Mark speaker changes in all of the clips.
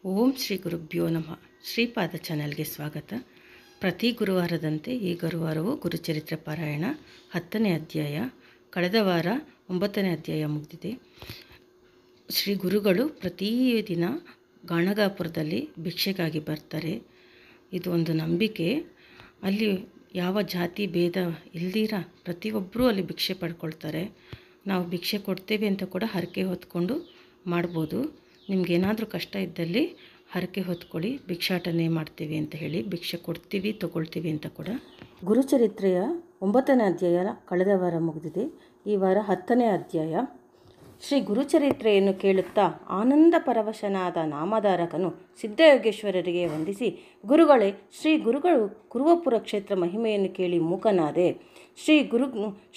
Speaker 1: ಓಂ ಶ್ರೀ ಗುರುಭ್ಯೋ ನಮಃ. ಶ್ರೀಪಾದ ಚಾನಲ್ಗೆ ಸ್ವಾಗತ. ಪ್ರತಿ ಗುರುವಾರದಂತೆ ಈ ಗುರುವಾರವೂ ಗುರುಚರಿತ್ರೆ ಪಾರಾಯಣ 10ನೇ ಅಧ್ಯಾಯ. ಕಳೆದ ವಾರ 9ನೇ ಅಧ್ಯಾಯ ಮುಗಿದಿದೆ. ಶ್ರೀ ಗುರುಗಳು ಪ್ರತಿದಿನ ಗಾಣಗಾಪುರದಲ್ಲಿ ಭಿಕ್ಷೆಗಾಗಿ ಬರ್ತಾರೆ. ಇದು ಒಂದು ನಂಬಿಕೆ. ಅಲ್ಲಿ ಯಾವ ಜಾತಿ ಭೇದ ಇಲ್ದಿರ ಪ್ರತಿಯೊಬ್ಬರೂ ಅಲ್ಲಿ ಭಿಕ್ಷೆ ಪಡ್ಕೊಳ್ತಾರೆ. ನಾವು ಭಿಕ್ಷೆ ಕೊಡ್ತೇವೆ ಅಂತ ಕೂಡ ಹರಕೆ ಹೊತ್ಕೊಂಡು ಮಾಡ್ಬೋದು. ನಿಮಗೇನಾದರೂ ಕಷ್ಟ ಇದ್ದಲ್ಲಿ ಹರಕೆ ಹೊತ್ಕೊಳ್ಳಿ, ಭಿಕ್ಷಾಟನೆ ಮಾಡ್ತೀವಿ ಅಂತ ಹೇಳಿ ಭಿಕ್ಷೆ ಕೊಡ್ತೀವಿ, ತಗೊಳ್ತೀವಿ ಅಂತ ಕೂಡ. ಗುರುಚರಿತ್ರೆಯ 9ನೇ ಅಧ್ಯಾಯ ಕಳೆದ ವಾರ ಮುಗಿದಿದೆ. ಈ ವಾರ 10ನೇ ಅಧ್ಯಾಯ. ಶ್ರೀ ಗುರುಚರಿತ್ರೆಯನ್ನು ಕೇಳುತ್ತಾ ಆನಂದ ಪರವಶನಾದ ನಾಮಧಾರಕನು ಸಿದ್ಧಯೋಗೇಶ್ವರರಿಗೆ ವಂದಿಸಿ, ಗುರುಗಳೇ, ಶ್ರೀ ಗುರುಗಳು ಕುರುವಪುರ ಕ್ಷೇತ್ರ ಮಹಿಮೆಯನ್ನು ಕೇಳಿ ಮೂಕನಾದೆ.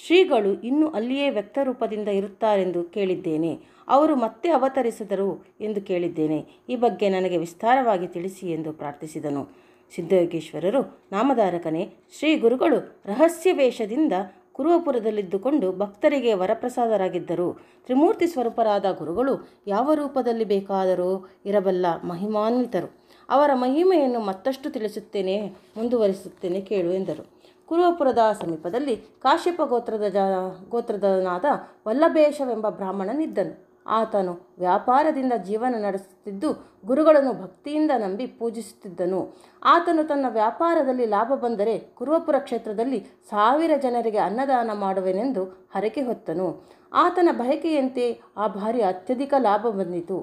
Speaker 1: ಶ್ರೀಗಳು ಇನ್ನೂ ಅಲ್ಲಿಯೇ ವ್ಯಕ್ತರೂಪದಿಂದ ಇರುತ್ತಾರೆಂದು ಕೇಳಿದ್ದೇನೆ. ಅವರು ಮತ್ತೆ ಅವತರಿಸಿದರು ಎಂದು ಕೇಳಿದ್ದೇನೆ. ಈ ಬಗ್ಗೆ ನನಗೆ ವಿಸ್ತಾರವಾಗಿ ತಿಳಿಸಿ ಎಂದು ಪ್ರಾರ್ಥಿಸಿದನು. ಸಿದ್ಧಯೋಗೇಶ್ವರರು, ನಾಮಧಾರಕನೇ, ಶ್ರೀ ಗುರುಗಳು ರಹಸ್ಯ ವೇಷದಿಂದ ಕುರುವಪುರದಲ್ಲಿದ್ದುಕೊಂಡು ಭಕ್ತರಿಗೆ ವರಪ್ರಸಾದರಾಗಿದ್ದರು. ತ್ರಿಮೂರ್ತಿ ಸ್ವರೂಪರಾದ ಗುರುಗಳು ಯಾವ ರೂಪದಲ್ಲಿ ಬೇಕಾದರೂ ಇರಬಲ್ಲ ಮಹಿಮಾನ್ವಿತರು. ಅವರ ಮಹಿಮೆಯನ್ನು ಮತ್ತಷ್ಟು ತಿಳಿಸುತ್ತೇನೆ, ಮುಂದುವರಿಸುತ್ತೇನೆ, ಕೇಳು ಎಂದರು. ಕುರುವಪುರದ ಸಮೀಪದಲ್ಲಿ ಕಾಶ್ಯಪ ಗೋತ್ರದನಾದ ವಲ್ಲಭೇಶವೆಂಬ ಬ್ರಾಹ್ಮಣನಿದ್ದನು. ಆತನು ವ್ಯಾಪಾರದಿಂದ ಜೀವನ ನಡೆಸುತ್ತಿದ್ದು ಗುರುಗಳನ್ನು ಭಕ್ತಿಯಿಂದ ನಂಬಿ ಪೂಜಿಸುತ್ತಿದ್ದನು. ಆತನು ತನ್ನ ವ್ಯಾಪಾರದಲ್ಲಿ ಲಾಭ ಬಂದರೆ ಕುರುವಪುರ ಕ್ಷೇತ್ರದಲ್ಲಿ 1000 ಜನರಿಗೆ ಅನ್ನದಾನ ಮಾಡುವೆನೆಂದು ಹರಕೆ ಹೊತ್ತನು. ಆತನ ಬಯಕೆಯಂತೆ ಆ ಬಾರಿ ಅತ್ಯಧಿಕ ಲಾಭ ಬಂದಿತು.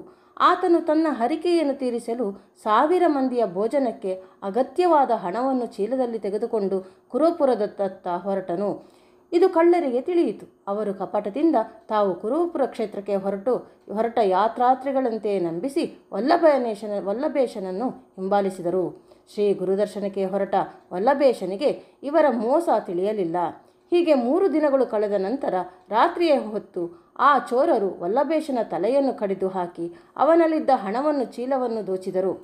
Speaker 1: ಆತನು ತನ್ನ ಹರಕೆಯನ್ನು ತೀರಿಸಲು 1000 ಮಂದಿಯ ಭೋಜನಕ್ಕೆ ಅಗತ್ಯವಾದ ಹಣವನ್ನು ಚೀಲದಲ್ಲಿ ತೆಗೆದುಕೊಂಡು ಕುರುವಪುರದತ್ತ ಹೊರಟನು. ಇದು ಕಳ್ಳರಿಗೆ ತಿಳಿಯಿತು. ಅವರು ಕಪಟದಿಂದ ತಾವು ಕುರುವಪುರ ಕ್ಷೇತ್ರಕ್ಕೆ ಹೊರಟ ಯಾತ್ರಾರ್ಥಿಗಳಂತೆ ನಂಬಿಸಿ ವಲ್ಲಭೇಶನನ್ನು ಹಿಂಬಾಲಿಸಿದರು. ಶ್ರೀ ಗುರುದರ್ಶನಕ್ಕೆ ಹೊರಟ ವಲ್ಲಭೇಶನಿಗೆ ಇವರ ಮೋಸ ತಿಳಿಯಲಿಲ್ಲ. ಹೀಗೆ 3 ದಿನಗಳು ಕಳೆದ ನಂತರ ರಾತ್ರಿಯ ಹೊತ್ತು ಆ ಚೋರರು ವಲ್ಲಭೇಶನ ತಲೆಯನ್ನು ಕಡಿದು ಹಾಕಿ ಅವನಲ್ಲಿದ್ದ ಹಣವನ್ನು ಚೀಲವನ್ನು ದೋಚಿದರು.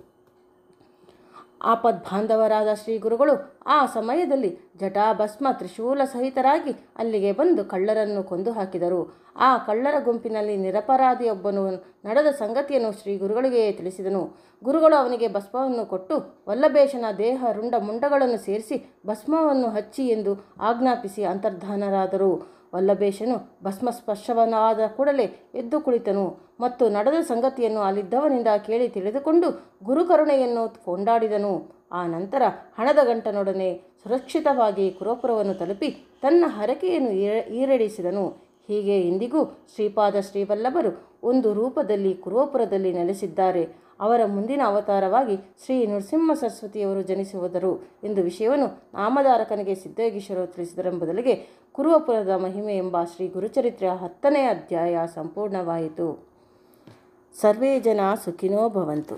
Speaker 1: ಆಪದ್ಬಾಂಧವರಾದ ಶ್ರೀ ಗುರುಗಳು ಆ ಸಮಯದಲ್ಲಿ ಜಟಾಭಸ್ಮ ತ್ರಿಶೂಲ ಸಹಿತರಾಗಿ ಅಲ್ಲಿಗೆ ಬಂದು ಕಳ್ಳರನ್ನು ಕೊಂದು ಹಾಕಿದರು. ಆ ಕಳ್ಳರ ಗುಂಪಿನಲ್ಲಿ ನಿರಪರಾಧಿಯೊಬ್ಬನು ನಡೆದ ಸಂಗತಿಯನ್ನು ಶ್ರೀ ಗುರುಗಳಿಗೆ ತಿಳಿಸಿದನು. ಗುರುಗಳು ಅವನಿಗೆ ಭಸ್ಮವನ್ನು ಕೊಟ್ಟು ವಲ್ಲಭೇಶನ ದೇಹ ರುಂಡ ಮುಂಡಗಳನ್ನು ಸೇರಿಸಿ ಭಸ್ಮವನ್ನು ಹಚ್ಚಿ ಎಂದು ಆಜ್ಞಾಪಿಸಿ ಅಂತರ್ಧಾನರಾದರು. ವಲ್ಲಭೇಶನು ಭಸ್ಮ ಸ್ಪರ್ಶವನಾದ ಕೂಡಲೇ ಎದ್ದು ಕುಳಿತನು ಮತ್ತು ನಡೆದ ಸಂಗತಿಯನ್ನು ಅಲ್ಲಿದ್ದವನಿಂದ ಕೇಳಿ ತಿಳಿದುಕೊಂಡು ಗುರುಕರುಣೆಯನ್ನು ಕೊಂಡಾಡಿದನು. ಆ ನಂತರ ಹಣದ ಗಂಟನೊಡನೆ ಸುರಕ್ಷಿತವಾಗಿ ಕುರುವಪುರವನ್ನು ತಲುಪಿ ತನ್ನ ಹರಕೆಯನ್ನು ಈಡೇರಿಸಿದನು. ಹೀಗೆ ಇಂದಿಗೂ ಶ್ರೀಪಾದ ಶ್ರೀವಲ್ಲಭರು ಒಂದು ರೂಪದಲ್ಲಿ ಕುರುವಪುರದಲ್ಲಿ ನೆಲೆಸಿದ್ದಾರೆ. ಅವರ ಮುಂದಿನ ಅವತಾರವಾಗಿ ಶ್ರೀ ನೃಸಿಂಹ ಸರಸ್ವತಿಯವರು ಜನಿಸುವುದರು ಎಂದು ವಿಷಯವನ್ನು ನಾಮಧಾರಕನಿಗೆ ಸಿದ್ಧಯೋಗೀಶ್ವರರು ತಿಳಿಸಿದರೆಂಬುದರಿಗೆ ಕುರುವಪುರದ ಮಹಿಮೆ ಎಂಬ ಶ್ರೀ ಗುರುಚರಿತ್ರೆಯ 10ನೇ ಅಧ್ಯಾಯ ಸಂಪೂರ್ಣವಾಯಿತು. ಸರ್ವೇ ಜನ ಸುಖಿನೋ ಭವಂತು.